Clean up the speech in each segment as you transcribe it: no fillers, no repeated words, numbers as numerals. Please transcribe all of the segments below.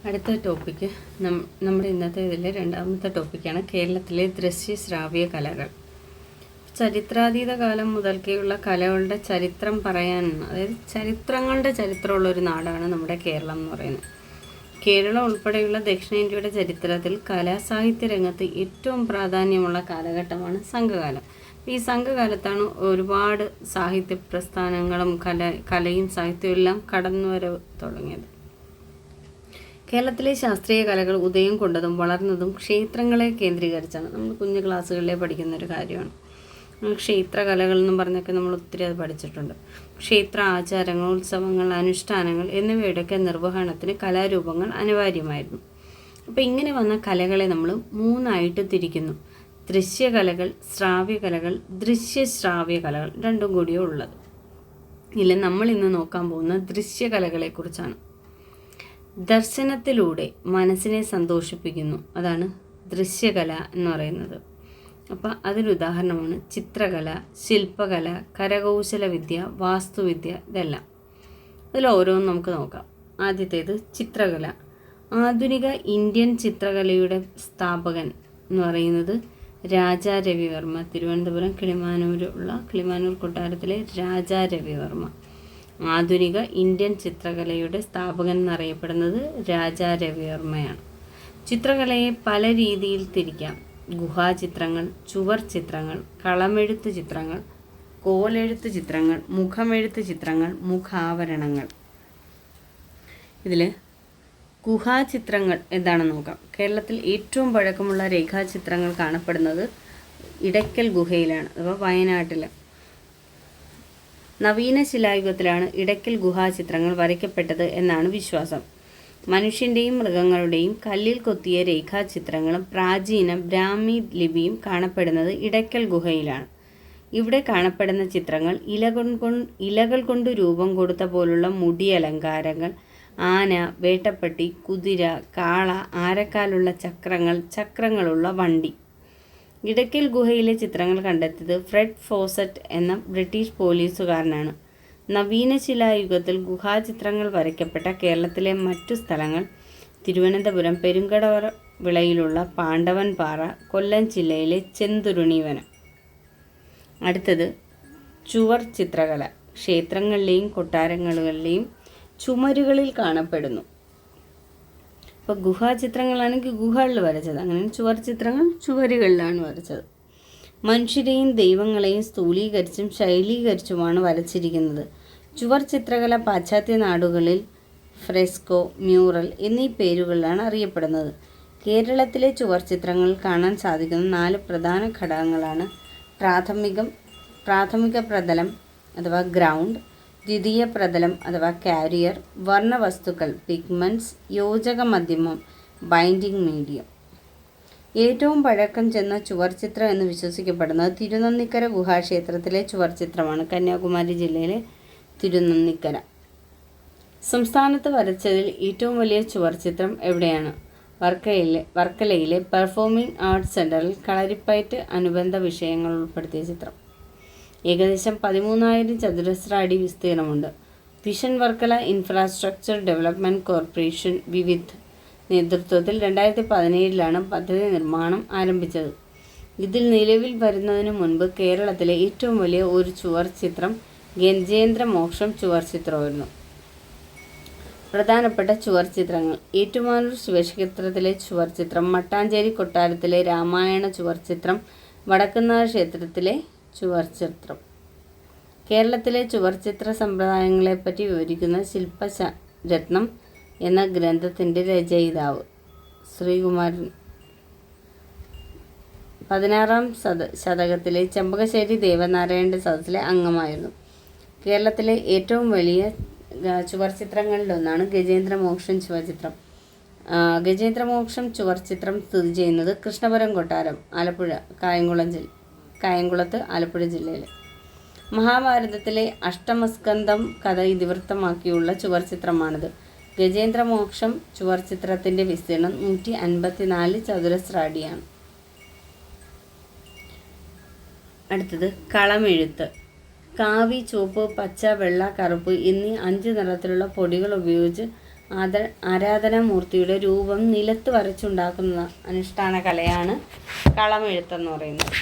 അടുത്ത ടോപ്പിക്ക് നമ്മുടെ ഇന്നത്തെ ഇതിലെ രണ്ടാമത്തെ ടോപ്പിക്കാണ് കേരളത്തിലെ ദൃശ്യശ്രാവ്യ കലകൾ. ചരിത്രാതീത കാലം മുതൽക്കേയുള്ള കലകളുടെ ചരിത്രം പറയാനാണ്, അതായത് ചരിത്രങ്ങളുടെ ചരിത്രമുള്ളൊരു നാടാണ് നമ്മുടെ കേരളം എന്ന് പറയുന്നത്. കേരളം ഉൾപ്പെടെയുള്ള ദക്ഷിണേന്ത്യയുടെ ചരിത്രത്തിൽ കലാസാഹിത്യ രംഗത്ത് ഏറ്റവും പ്രാധാന്യമുള്ള കാലഘട്ടമാണ് സംഘകാലം. ഈ സംഘകാലത്താണ് ഒരുപാട് സാഹിത്യ പ്രസ്ഥാനങ്ങളും കലയും സാഹിത്യവും എല്ലാം കടന്നു വരവ് തുടങ്ങിയത്. കേരളത്തിലെ ശാസ്ത്രീയ കലകൾ ഉദയം കൊണ്ടതും വളർന്നതും ക്ഷേത്രങ്ങളെ കേന്ദ്രീകരിച്ചാണ്. നമ്മൾ കുഞ്ഞു ക്ലാസ്സുകളിലെ പഠിക്കുന്നൊരു കാര്യമാണ്. ക്ഷേത്ര കലകൾ എന്നും പറഞ്ഞൊക്കെ നമ്മൾ ഒത്തിരി അത് പഠിച്ചിട്ടുണ്ട്. ക്ഷേത്ര ആചാരങ്ങൾ, ഉത്സവങ്ങൾ, അനുഷ്ഠാനങ്ങൾ എന്നിവയുടെയൊക്കെ നിർവഹണത്തിന് കലാരൂപങ്ങൾ അനിവാര്യമായിരുന്നു. അപ്പോൾ ഇങ്ങനെ വന്ന കലകളെ നമ്മൾ മൂന്നായിട്ട് തിരിക്കുന്നു: ദൃശ്യകലകൾ, ശ്രാവ്യകലകൾ, ദൃശ്യശ്രാവ്യ കലകൾ, രണ്ടും കൂടിയോ ഉള്ളത്. ഇതിൽ നമ്മൾ ഇന്ന് നോക്കാൻ പോകുന്ന ദൃശ്യകലകളെക്കുറിച്ചാണ്. ദർശനത്തിലൂടെ മനസ്സിനെ സന്തോഷിപ്പിക്കുന്നു, അതാണ് ദൃശ്യകല എന്ന് പറയുന്നത്. അപ്പോൾ അതിനുദാഹരണമാണ് ചിത്രകല, ശില്പകല, കരകൗശല വിദ്യ, വാസ്തുവിദ്യ, ഇതെല്ലാം. അതിൽ ഓരോന്നും നമുക്ക് നോക്കാം. ആദ്യത്തേത് ചിത്രകല. ആധുനിക ഇന്ത്യൻ ചിത്രകലയുടെ സ്ഥാപകൻ എന്ന് പറയുന്നത് രാജാ രവിവർമ്മ. തിരുവനന്തപുരം കിളിമാനൂർ കൊട്ടാരത്തിലെ രാജാ രവിവർമ്മ. ആധുനിക ഇന്ത്യൻ ചിത്രകലയുടെ സ്ഥാപകൻ എന്നറിയപ്പെടുന്നത് രാജാ രവിവർമ്മയാണ്. ചിത്രകലയെ പല രീതിയിൽ തിരിക്കാം: ഗുഹാചിത്രങ്ങൾ, ചുവർ ചിത്രങ്ങൾ, കളമെഴുത്ത് ചിത്രങ്ങൾ, കോലെഴുത്ത് ചിത്രങ്ങൾ, മുഖമെഴുത്ത് ചിത്രങ്ങൾ, മുഖാവരണങ്ങൾ. ഇതിൽ ഗുഹാചിത്രങ്ങൾ എന്താണെന്ന് നോക്കാം. കേരളത്തിൽ ഏറ്റവും പഴക്കമുള്ള രേഖാചിത്രങ്ങൾ കാണപ്പെടുന്നത് ഇടയ്ക്കൽ ഗുഹയിലാണ്, അഥവാ വയനാട്ടിൽ. നവീന ശിലായുഗത്തിലാണ് ഇടയ്ക്കൽ ഗുഹാചിത്രങ്ങൾ വരയ്ക്കപ്പെട്ടത് എന്നാണ് വിശ്വാസം. മനുഷ്യൻ്റെയും മൃഗങ്ങളുടെയും കല്ലിൽ കൊത്തിയ രേഖാചിത്രങ്ങളും പ്രാചീന ബ്രാഹ്മി ലിപിയും കാണപ്പെടുന്നത് ഇടയ്ക്കൽ ഗുഹയിലാണ്. ഇവിടെ കാണപ്പെടുന്ന ചിത്രങ്ങൾ ഇലകൾ കൊണ്ട് രൂപം കൊടുത്ത പോലുള്ള മുടി അലങ്കാരങ്ങൾ, ആന, വേട്ടപ്പട്ടി, കുതിര, കാള, ആരക്കാലുള്ള ചക്രങ്ങളുള്ള വണ്ടി. ഇടയ്ക്കൽ ഗുഹയിലെ ചിത്രങ്ങൾ കണ്ടെത്തിയത് ഫ്രെഡ് ഫോസറ്റ് എന്ന ബ്രിട്ടീഷ് പോലീസുകാരനാണ്. നവീന ശിലായുഗത്തിൽ ഗുഹാചിത്രങ്ങൾ വരയ്ക്കപ്പെട്ട കേരളത്തിലെ മറ്റു സ്ഥലങ്ങൾ തിരുവനന്തപുരം പെരുങ്കടവിളയിലുള്ള പാണ്ഡവൻ പാറ, കൊല്ലം ജില്ലയിലെ ചെന്തുരുണി വനം. അടുത്തത് ചുവർ ചിത്രകല. ക്ഷേത്രങ്ങളിലെയും കൊട്ടാരങ്ങളിലെയും ചുമരുകളിൽ കാണപ്പെടുന്നു. ഇപ്പോൾ ഗുഹാചിത്രങ്ങളാണെങ്കിൽ ഗുഹകളിൽ വരച്ചത്, അങ്ങനെ ചുവർ ചിത്രങ്ങൾ ചുവരുകളിലാണ് വരച്ചത്. മനുഷ്യരെയും ദൈവങ്ങളെയും സ്ഥൂലീകരിച്ചും ശൈലീകരിച്ചുമാണ് വരച്ചിരിക്കുന്നത്. ചുവർ ചിത്രകല പാശ്ചാത്യ നാടുകളിൽ ഫ്രെസ്കോ, മ്യൂറൽ എന്നീ പേരുകളിലാണ് അറിയപ്പെടുന്നത്. കേരളത്തിലെ ചുവർ ചിത്രങ്ങളിൽ കാണാൻ സാധിക്കുന്ന 4 പ്രധാന ഘടകങ്ങളാണ്: പ്രാഥമിക പ്രതലം അഥവാ ഗ്രൗണ്ട്, ദ്വിതീയ പ്രതലം അഥവാ കാരിയർ, വർണ്ണവസ്തുക്കൾ പിഗ്മെൻറ്റ്സ്, യോജക മധ്യമം ബൈൻഡിങ് മീഡിയം. ഏറ്റവും പഴക്കം ചെന്ന ചുവർചിത്രം എന്ന് വിശ്വസിക്കപ്പെടുന്നത് തിരുനന്ദിക്കര ഗുഹാക്ഷേത്രത്തിലെ ചുവർചിത്രമാണ്. കന്യാകുമാരി ജില്ലയിലെ തിരുനന്ദിക്കര. സംസ്ഥാനത്ത് വരച്ചതിൽ ഏറ്റവും വലിയ ചുവർചിത്രം എവിടെയാണ്? വർക്കലയിലെ പെർഫോമിംഗ് ആർട്സ് സെൻ്ററിൽ കളരിപ്പയറ്റ് അനുബന്ധ വിഷയങ്ങൾ ഉൾപ്പെടുത്തിയ ചിത്രം. ഏകദേശം 13,000 ചതുരശ്ര അടി വിസ്തീർണമുണ്ട്. Vision Varkala infrastructure development corporation വിവിധ് നേതൃത്വത്തിൽ 2017 പദ്ധതി നിർമ്മാണം ആരംഭിച്ചത്. ഇതിൽ നിലവിൽ വരുന്നതിന് മുൻപ് കേരളത്തിലെ ഏറ്റവും വലിയ ഒരു ചുവർ ചിത്രം ഗജേന്ദ്രമോക്ഷം ചുവർ ചിത്രമായിരുന്നു. പ്രധാനപ്പെട്ട ചുവർ ചിത്രങ്ങൾ: ഏറ്റുമാനൂർ ശിവക്ഷേത്രത്തിലെ ചുവർ ചിത്രം, മട്ടാഞ്ചേരി കൊട്ടാരത്തിലെ രാമായണ ചുവർ ചിത്രം, വടക്കുന്നാഥ ക്ഷേത്രത്തിലെ ചുവർ ചിത്രം. കേരളത്തിലെ ചുവർചിത്ര സമ്പ്രദായങ്ങളെപ്പറ്റി വിവരിക്കുന്ന ശില്പരത്നം എന്ന ഗ്രന്ഥത്തിൻ്റെ രചയിതാവ് ശ്രീകുമാരൻ 16-ാം ശതകത്തിലെ ചെമ്പകശ്ശേരി ദേവനാരായണൻ്റെ സദസ്സിലെ അംഗമായിരുന്നു. കേരളത്തിലെ ഏറ്റവും വലിയ ചുവർചിത്രങ്ങളിലൊന്നാണ് ഗജേന്ദ്രമോക്ഷം ചുവർചിത്രം. ഗജേന്ദ്രമോക്ഷം ചുവർചിത്രം സ്ഥിതി ചെയ്യുന്നത് കൃഷ്ണപുരം കൊട്ടാരം, ആലപ്പുഴ, കായംകുളത്ത്, ആലപ്പുഴ ജില്ലയിൽ. മഹാഭാരതത്തിലെ അഷ്ടമസ്കന്ധം കഥ ഇതിവൃത്തമാക്കിയുള്ള ചുവർചിത്രമാണിത്. ഗജേന്ദ്രമോക്ഷം ചുവർചിത്രത്തിൻ്റെ വിസ്തീർണം 154 ചതുരശ്ര അടിയാണ്. അടുത്തത് കളമെഴുത്ത്. കാവി, ചുവപ്പ്, പച്ച, വെള്ള, കറുപ്പ് എന്നീ 5 നിറത്തിലുള്ള പൊടികൾ ഉപയോഗിച്ച് ആരാധനാമൂർത്തിയുടെ രൂപം നിലത്ത് വരച്ചുണ്ടാക്കുന്ന അനുഷ്ഠാന കലയാണ് കളമെഴുത്തെന്ന് പറയുന്നത്.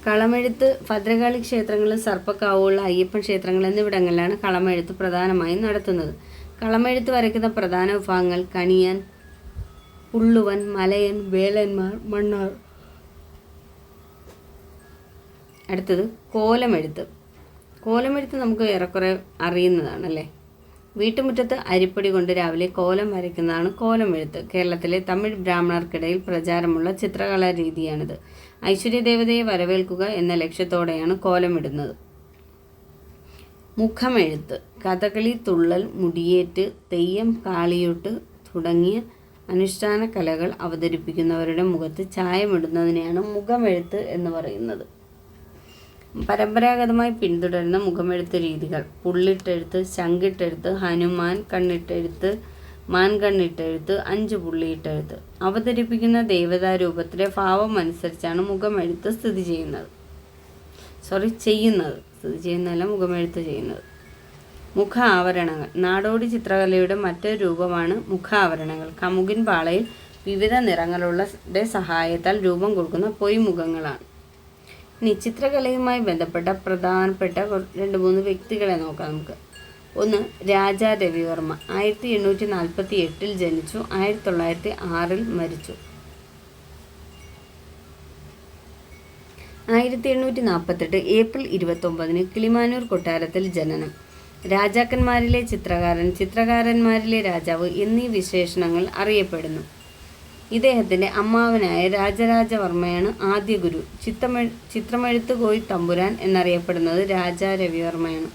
കളമെഴുത്ത് ഭദ്രകാളി ക്ഷേത്രങ്ങളിൽ, സർപ്പക്കാവുള്ള അയ്യപ്പൻ ക്ഷേത്രങ്ങൾ എന്നിവിടങ്ങളിലാണ് കളമെഴുത്ത് പ്രധാനമായും നടത്തുന്നത്. കളമെഴുത്ത് വരയ്ക്കുന്ന പ്രധാന വിഭാഗങ്ങൾ കണിയാൻ, പുള്ളുവൻ, മലയൻ, വേലന്മാർ, മണ്ണാർ. അടുത്തത് കോലമെഴുത്ത്. കോലമെഴുത്ത് നമുക്ക് ഏറെക്കുറെ അറിയുന്നതാണല്ലേ. വീട്ടുമുറ്റത്ത് അരിപ്പൊടി കൊണ്ട് രാവിലെ കോലം വരയ്ക്കുന്നതാണ് കോലമെഴുത്ത്. കേരളത്തിലെ തമിഴ് ബ്രാഹ്മണർക്കിടയിൽ പ്രചാരമുള്ള ചിത്രകലാ രീതിയാണിത്. ഐശ്വര്യദേവതയെ വരവേൽക്കുക എന്ന ലക്ഷ്യത്തോടെയാണ് കോലമിടുന്നത്. മുഖമെഴുത്ത്. കഥകളി, തുള്ളൽ, മുടിയേറ്റ്, തെയ്യം, കാളിയൂട്ട് തുടങ്ങിയ അനുഷ്ഠാന കലകൾ അവതരിപ്പിക്കുന്നവരുടെ മുഖത്ത് ചായമിടുന്നതിനെയാണ് മുഖമെഴുത്ത് എന്ന് പറയുന്നത്. പരമ്പരാഗതമായി പിന്തുടരുന്ന മുഖമെഴുത്ത് രീതികൾ: പുള്ളിട്ടെഴുത്ത്, ശങ്കിട്ടെഴുത്ത്, ഹനുമാൻ കണ്ണിട്ടെഴുത്ത്, മാൻ കണ്ണിട്ടെഴുത്ത്, 5 പുള്ളിയിട്ടെഴുത്ത്. അവതരിപ്പിക്കുന്ന ദേവതാരൂപത്തിലെ ഭാവം അനുസരിച്ചാണ് മുഖമെഴുത്ത് സ്ഥിതി ചെയ്യുന്നത്. മുഖമെഴുത്ത് ചെയ്യുന്നത്. മുഖ ആവരണങ്ങൾ. നാടോടി ചിത്രകലയുടെ മറ്റൊരു രൂപമാണ് മുഖ ആവരണങ്ങൾ. കമുകിൻ പാളയിൽ വിവിധ നിറങ്ങളുടെ സഹായത്താൽ രൂപം കൊടുക്കുന്ന പൊയ്മുഖങ്ങളാണ്. ഇനി ചിത്രകലയുമായി ബന്ധപ്പെട്ട പ്രധാനപ്പെട്ട 2-3 വ്യക്തികളെ നോക്കാം നമുക്ക്. ഒന്ന്, രാജാ രവിവർമ്മ. 1848 ജനിച്ചു, 1906 മരിച്ചു. 1848 ഏപ്രിൽ 29 കിളിമാനൂർ കൊട്ടാരത്തിൽ ജനനം. രാജാക്കന്മാരിലെ ചിത്രകാരൻ, ചിത്രകാരന്മാരിലെ രാജാവ് എന്നീ വിശേഷണങ്ങൾ അറിയപ്പെടുന്നു. ഇദ്ദേഹത്തിൻ്റെ അമ്മാവനായ രാജരാജവർമ്മയാണ് ആദ്യ ഗുരു. ചിത്രമെഴുത്ത് കോയി തമ്പുരാൻ എന്നറിയപ്പെടുന്നത് രാജാ രവിവർമ്മയാണ്.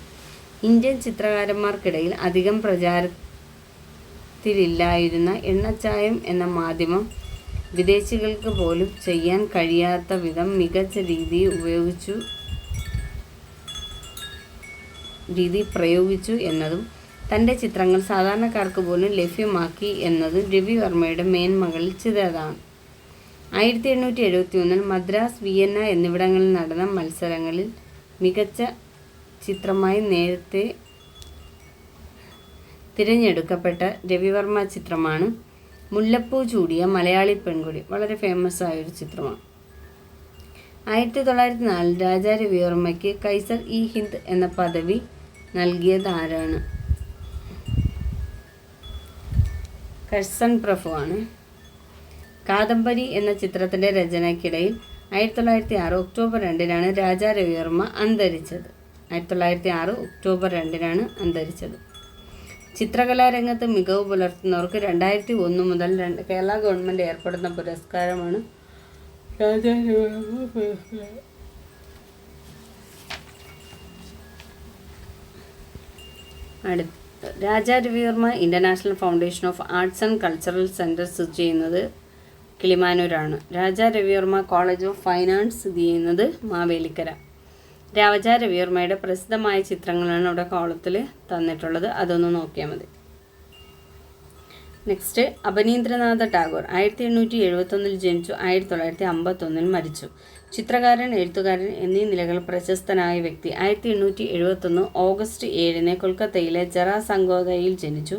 ഇന്ത്യൻ ചിത്രകാരന്മാർക്കിടയിൽ അധികം പ്രചാരത്തിലില്ലായിരുന്ന എണ്ണച്ചായം എന്ന മാധ്യമം വിദേശികൾക്ക് പോലും ചെയ്യാൻ കഴിയാത്ത വിധം മികച്ച രീതി പ്രയോഗിച്ചു എന്നതും തൻ്റെ ചിത്രങ്ങൾ സാധാരണക്കാർക്ക് പോലും ലഭ്യമാക്കി എന്നതും രവിവർമ്മയുടെ മേന്മകളിൽ ചിലതാണ്. 1871 മദ്രാസ്, വിയന്ന എന്നിവിടങ്ങളിൽ നടന്ന മത്സരങ്ങളിൽ മികച്ച ചിത്രമായി നേരത്തെ തിരഞ്ഞെടുക്കപ്പെട്ട രവിവർമ്മ ചിത്രമാണ് മുല്ലപ്പൂ ചൂടിയ മലയാളി പെൺകുടി. വളരെ ഫേമസ് ആയൊരു ചിത്രമാണ്. 1904 രാജാ രവിവർമ്മയ്ക്ക് കൈസർ-ഇ-ഹിന്ദ് എന്ന പദവി നൽകിയത് ആരാണ്? കഴ്സൺ പ്രഭുവാണ്. കാദംബരി എന്ന ചിത്രത്തിൻ്റെ രചനയ്ക്കിടയിൽ 1906 ഒക്ടോബർ 2 രാജാ രവിവർമ്മ അന്തരിച്ചത്. 1906 ഒക്ടോബർ 2 അന്തരിച്ചത്. ചിത്രകലാരംഗത്ത് മികവ് പുലർത്തുന്നവർക്ക് 2001 മുതൽ കേരള ഗവൺമെൻറ് ഏർപ്പെടുന്ന പുരസ്കാരമാണ് രാജാ രവിവർമ്മ പുരസ്കാരം. Raja Ravi Varma international foundation of arts and cultural centre സ്ഥിതി ചെയ്യുന്നത് കിളിമാനൂരാണ്. Raja Ravi Varma college of fine arts സ്ഥിതി ചെയ്യുന്നത് മാവേലിക്കര. രാജാ രവിവർമ്മയുടെ പ്രസിദ്ധമായ ചിത്രങ്ങളാണ് ഇവിടെ കോളത്തിൽ തന്നിട്ടുള്ളത്. അതൊന്ന് നോക്കിയാൽ മതി. നെക്സ്റ്റ്, അബനീന്ദ്രനാഥ ടാഗോർ. 1871 ജനിച്ചു, 1951 മരിച്ചു. ചിത്രകാരൻ, എഴുത്തുകാരൻ എന്നീ നിലകൾ പ്രശസ്തനായ വ്യക്തി. 1871 ഓഗസ്റ്റ് 7 കൊൽക്കത്തയിലെ ജറാസങ്കോദയിൽ ജനിച്ചു.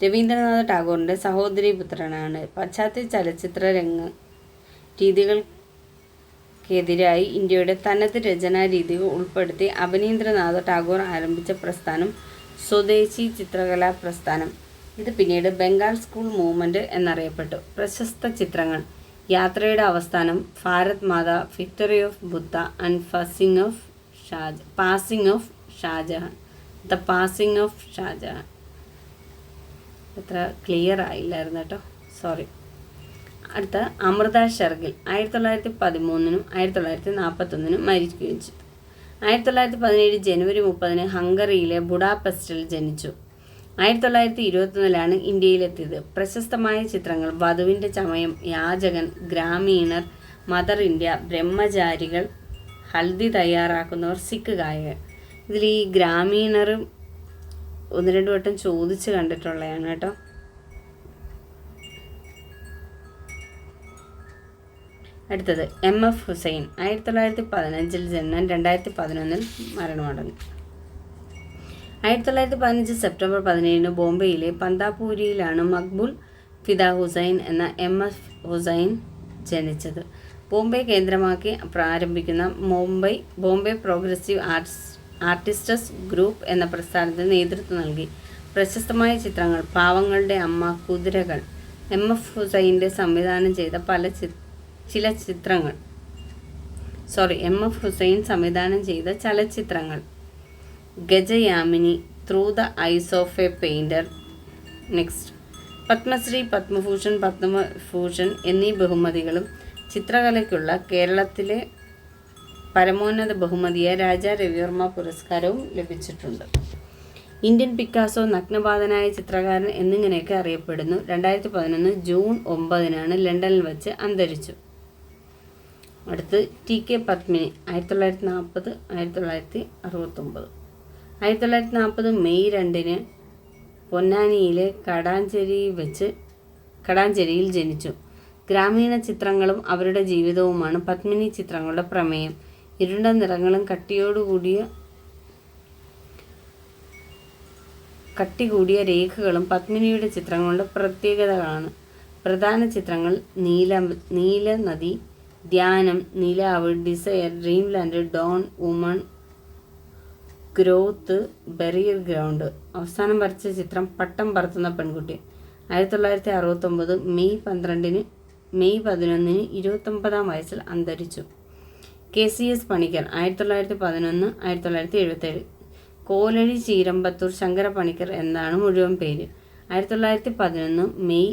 രവീന്ദ്രനാഥ ടാഗോറിൻ്റെ സഹോദരീ പുത്രനാണ്. പാശ്ചാത്യ ചലച്ചിത്ര രീതികൾക്കെതിരായി ഇന്ത്യയുടെ തനത് രചനാ രീതികൾ ഉൾപ്പെടുത്തി അബനീന്ദ്രനാഥ ടാഗോർ ആരംഭിച്ച പ്രസ്ഥാനം സ്വദേശി ചിത്രകലാ പ്രസ്ഥാനം. ഇത് പിന്നീട് ബംഗാൾ സ്കൂൾ മൂവ്മെൻറ്റ് എന്നറിയപ്പെട്ടു. പ്രശസ്ത ചിത്രങ്ങൾ: യാത്രയുടെ അവസാനം, Bharat Mata, victory of Buddha and passing of Shah Jahan. The passing of Shah Jahan. അത്ര ക്ലിയർ ആയില്ലായിരുന്നു കേട്ടോ, സോറി. അടുത്ത, അമൃത ഷെർഗിൽ. 1913 1941 മരിക്കുകയും ചെയ്തു. 1917 ജനുവരി 30 ഹംഗറിയിലെ ബുഡാപെസ്റ്റിൽ ജനിച്ചു. 1921 ഇന്ത്യയിലെത്തിയത്. പ്രശസ്തമായ ചിത്രങ്ങൾ: വധുവിൻ്റെ ചമയം, യാചകൻ, ഗ്രാമീണർ, മദർ ഇന്ത്യ, ബ്രഹ്മചാരികൾ, ഹൽദി തയ്യാറാക്കുന്നവർ, സിഖ് ഗായകൻ. ഇതിൽ ഈ ഗ്രാമീണർ 1-2 വട്ടം ചോദിച്ച് കണ്ടിട്ടുള്ളതാണ് കേട്ടോ. അടുത്തത്, MF ഹുസൈൻ. 1915 ജനനം, 2011 മരണമടഞ്ഞു. 1915 സെപ്റ്റംബർ 17 ബോംബെയിലെ പന്താപൂരിയിലാണ് മക്ബൂൽ ഫിദ ഹുസൈൻ എന്ന MF ഹുസൈൻ ജനിച്ചത്. ബോംബെ കേന്ദ്രമാക്കി ആരംഭിക്കുന്ന ബോംബെ പ്രോഗ്രസീവ് ആർട്ടിസ്റ്റസ് ഗ്രൂപ്പ് എന്ന പ്രസ്ഥാനത്തിന് നേതൃത്വം നൽകി. പ്രശസ്തമായ ചിത്രങ്ങൾ പാവങ്ങളുടെ അമ്മ, കുതിരകൾ, MF ഹുസൈൻ്റെ സംവിധാനം ചെയ്ത ചലച്ചിത്രങ്ങൾ Gaja Gamini, through the eyes of a painter. Next, Padma Shri, Padma Bhushan എന്നീ ബഹുമതികളും ചിത്രകലയ്ക്കുള്ള കേരളത്തിലെ പരമോന്നത ബഹുമതിയായ രാജാ രവിവർമ്മ പുരസ്കാരവും ലഭിച്ചിട്ടുണ്ട്. ഇന്ത്യൻ പിക്കാസോ, നഗ്നപാതനായ ചിത്രകാരൻ എന്നിങ്ങനെയൊക്കെ അറിയപ്പെടുന്നു. 2011 ജൂൺ 9 ലണ്ടനിൽ വച്ച് അന്തരിച്ചു. അടുത്ത് TK പത്മിനി, 1940 1969. 1940 മെയ് 2 പൊന്നാനിയിലെ കടാഞ്ചേരിയിൽ ജനിച്ചു. ഗ്രാമീണ ചിത്രങ്ങളും അവരുടെ ജീവിതവുമാണ് പത്മിനി ചിത്രങ്ങളുടെ പ്രമേയം. ഇരുണ്ട നിറങ്ങളും കട്ടികൂടിയ രേഖകളും പത്മിനിയുടെ ചിത്രങ്ങളുടെ പ്രത്യേകതകളാണ്. പ്രധാന ചിത്രങ്ങൾ നീലനദി, ധ്യാനം, നിലാവ്, desire, dreamland, dawn, woman, growth, barrier ground. അവസാനം വരച്ച ചിത്രം പട്ടം പറത്തുന്ന പെൺകുട്ടി. 1969 മെയ് 11 29 വയസ്സിൽ അന്തരിച്ചു. KCS പണിക്കർ, 1911 1977. കോലഴി ചീരമ്പത്തൂർ ശങ്കര പണിക്കർ എന്നാണ് മുഴുവൻ പേര്. 1911 മെയ്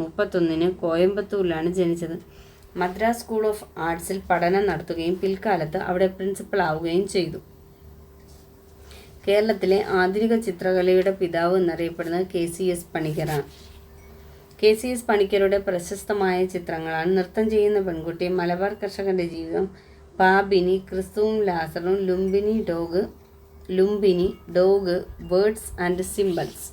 31 കോയമ്പത്തൂരിലാണ് ജനിച്ചത്. മദ്രാസ് സ്കൂൾ ഓഫ് ആർട്സിൽ പഠനം നടത്തുകയും പിൽക്കാലത്ത് അവിടെ പ്രിൻസിപ്പൽ ആവുകയും ചെയ്തു. കേരളത്തിലെ ആധുനിക ചിത്രകലയുടെ പിതാവ് എന്നറിയപ്പെടുന്നത് KCS പണിക്കരാണ്. KCS പണിക്കരുടെ പ്രശസ്തമായ ചിത്രങ്ങളാണ് നൃത്തം ചെയ്യുന്ന പെൺകുട്ടി, മലബാർ കർഷകന്റെ ജീവിതം, പാബിനി, ക്രിസ്തുവും ലാസറും, Lumbini, dog, words and symbols.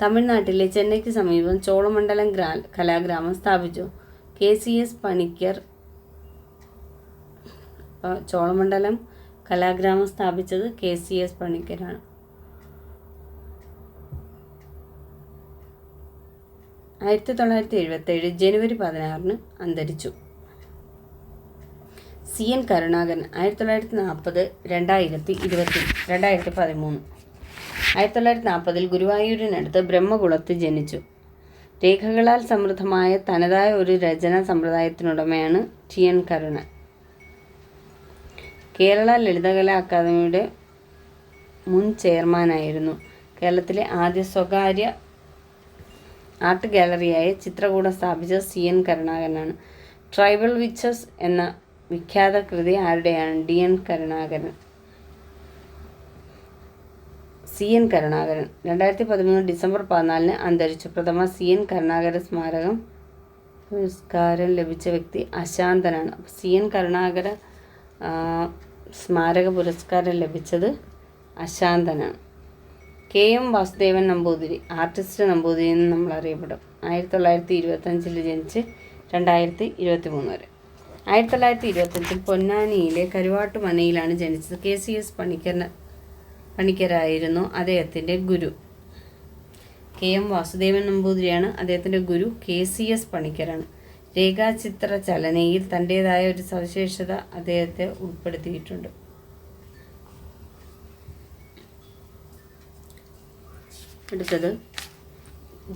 തമിഴ്നാട്ടിലെ ചെന്നൈക്ക് സമീപം ചോളമണ്ഡലം കലാഗ്രാമം സ്ഥാപിച്ചു. KCS പണിക്കർ ചോളമണ്ഡലം കലാഗ്രാമം സ്ഥാപിച്ചത് KCS പണിക്കരാണ്. 1977 ജനുവരി 16 അന്തരിച്ചു. CN കരുണാകരൻ, 1940 2013. 1940 ഗുരുവായൂരിനടുത്ത് ബ്രഹ്മകുളത്ത് ജനിച്ചു. രേഖകളാൽ സമൃദ്ധമായ തനതായ ഒരു രചനാ സമ്പ്രദായത്തിനുടമയാണ് TN കരുണൻ. കേരള ലളിതകലാ അക്കാദമിയുടെ മുൻ ചെയർമാനായിരുന്നു. കേരളത്തിലെ ആദ്യ സ്വകാര്യ ആർട്ട് ഗാലറിയായ ചിത്രകൂടം സ്ഥാപിച്ചത് CN കരുണാകരനാണ്. ട്രൈബൽ വിച്ചസ് എന്ന വിഖ്യാത കൃതി ആരുടെയാണ്? DN Karunakaran. CN Karunakaran 2013 December 14 അന്തരിച്ചു. പ്രഥമ CN കരുണാകര സ്മാരകം പുരസ്കാരം ലഭിച്ച വ്യക്തി അശാന്തനാണ്. CN കരുണാകര സ്മാരക പുരസ്കാരം ലഭിച്ചത് അശാന്തനാണ്. KM വാസുദേവൻ നമ്പൂതിരി, ആർട്ടിസ്റ്റ് നമ്പൂതിരി എന്ന് നമ്മൾ അറിയപ്പെടും. 1925 ജനിച്ച് 2023 വരെ. 1925 പൊന്നാനിയിലെ കരുവാട്ടുമനയിലാണ് ജനിച്ചത്. KCS പണിക്കരായിരുന്നു അദ്ദേഹത്തിൻ്റെ ഗുരു. KM വാസുദേവൻ നമ്പൂതിരിയാണ് അദ്ദേഹത്തിൻ്റെ ഗുരു. KCS പണിക്കരാണ്. രേഖാചിത്ര ചലനയിൽ തൻ്റേതായ ഒരു സവിശേഷത അദ്ദേഹത്തെ ഉൾപ്പെടുത്തിയിട്ടുണ്ട്. അടുത്തത്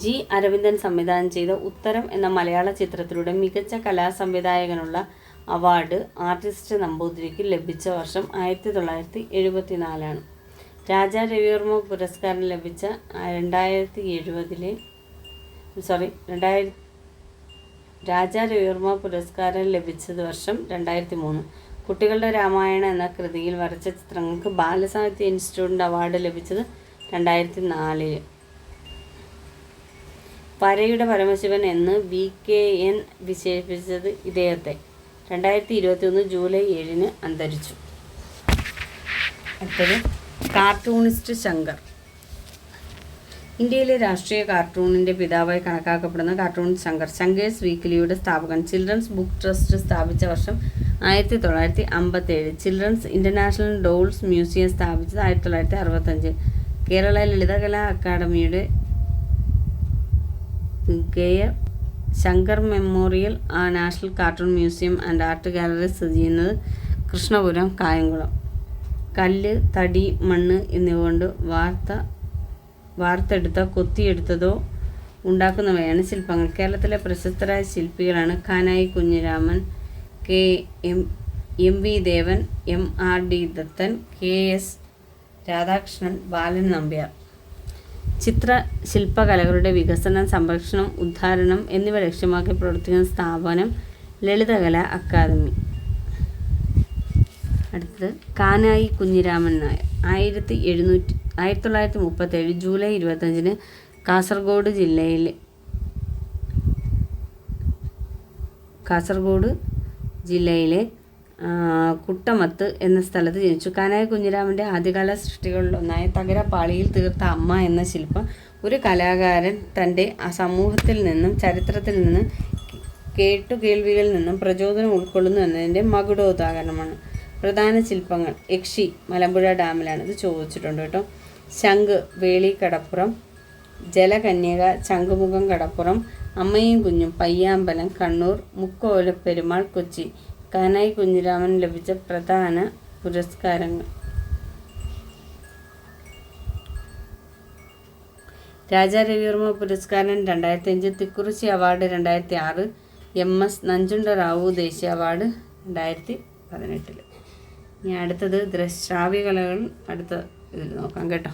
G. അരവിന്ദൻ സംവിധാനം ചെയ്ത ഉത്തരം എന്ന മലയാള ചിത്രത്തിലൂടെ മികച്ച കലാസംവിധായകനുള്ള അവാർഡ് ആർട്ടിസ്റ്റ് നമ്പൂതിരിക്ക് ലഭിച്ച വർഷം 1974. രാജാ രവിവർമ്മ പുരസ്കാരം ലഭിച്ച 2070 രാജാ രവിവർമ്മ പുരസ്കാരം ലഭിച്ചത് വർഷം 2003. കുട്ടികളുടെ രാമായണ എന്ന കൃതിയിൽ വരച്ച ചിത്രങ്ങൾക്ക് ബാലസാഹിത്യ ഇൻസ്റ്റിറ്റ്യൂട്ടിൻ്റെ അവാർഡ് ലഭിച്ചത് 2004. വരയുടെ പരമശിവൻ എന്ന് VKN വിശേഷിപ്പിച്ചത് ഇദ്ദേഹത്തെ. 2021 ജൂലൈ 7 അന്തരിച്ചു. അടുത്തത് കാർട്ടൂണിസ്റ്റ് ശങ്കർ. ഇന്ത്യയിലെ രാഷ്ട്രീയ കാർട്ടൂണിൻ്റെ പിതാവായി കണക്കാക്കപ്പെടുന്ന കാർട്ടൂണിസ്റ്റ് ശങ്കർ. ശങ്കേഴ്സ് വീക്ക്ലിയുടെ സ്ഥാപകൻ. ചിൽഡ്രൻസ് ബുക്ക് ട്രസ്റ്റ് സ്ഥാപിച്ച വർഷം 1957. ചിൽഡ്രൻസ് ഇൻ്റർനാഷണൽ ഡോൾസ് മ്യൂസിയം സ്ഥാപിച്ചത് 1965. കേരള ലളിതകലാ അക്കാദമിയുടെ ഗയർ Shankar memorial national cartoon museum and art gallery സ്ഥിതി ചെയ്യുന്നത് കൃഷ്ണപുരം കായംകുളം. കല്ല്, തടി, മണ്ണ് എന്നിവ കൊണ്ട് വാർത്തെടുത്ത കൊത്തിയെടുത്തതോ ഉണ്ടാക്കുന്നവയാണ് ശില്പങ്ങൾ. കേരളത്തിലെ പ്രശസ്തരായ ശില്പികളാണ് കാനായി കുഞ്ഞിരാമൻ, എം വി ദേവൻ, MRD ദത്തൻ, KS രാധാകൃഷ്ണൻ, ബാലൻ നമ്പ്യാർ. ശില്പകലകളുടെ വികസനം, സംരക്ഷണം, ഉദ്ധാരണം എന്നിവ ലക്ഷ്യമാക്കി പ്രവർത്തിക്കുന്ന സ്ഥാപനം ലളിതകലാ അക്കാദമി. അടുത്തത് കാനായി കുഞ്ഞിരാമൻ നായർ. 1937 ജൂലൈ 25 കാസർഗോഡ് ജില്ലയിലെ കുട്ടമത്ത് എന്ന സ്ഥലത്ത് ജനിച്ചു. കാനായി കുഞ്ഞിരാമൻ്റെ ആദ്യകാല സൃഷ്ടികളിലൊന്നായ തകരപ്പാളിയിൽ തീർത്ത അമ്മ എന്ന ശില്പം ഒരു കലാകാരൻ തൻ്റെ സമൂഹത്തിൽ നിന്നും ചരിത്രത്തിൽ നിന്നും കേട്ടുകേൾവികളിൽ നിന്നും പ്രചോദനം ഉൾക്കൊള്ളുന്നു എന്നതിൻ്റെ മകുടോദാഹരണമാണ്. പ്രധാന ശില്പങ്ങൾ: യക്ഷി മലമ്പുഴ ഡാമിലാണ്, ഇത് ചോദിച്ചിട്ടുണ്ട് കേട്ടോ. ശംഖ് വേളി കടപ്പുറം, ജലകന്യക ശംഖുമുഖം കടപ്പുറം, അമ്മയും കുഞ്ഞും പയ്യാമ്പലം കണ്ണൂർ, മുക്കോലപ്പെരുമാൾ കൊച്ചി. കാനായി കുഞ്ഞിരാമൻ ലഭിച്ച പ്രധാന പുരസ്കാരങ്ങൾ: രാജാ രവിവർമ്മ പുരസ്കാരം 2005, തിക്കുറിശ്ശി അവാർഡ് 2006, MS നഞ്ചുണ്ടറാവു ദേശീയ അവാർഡ് 2018. ഇനി അടുത്തത് ശ്രാവ്യകലകൾ അടുത്ത ഇതിൽ നോക്കാം കേട്ടോ.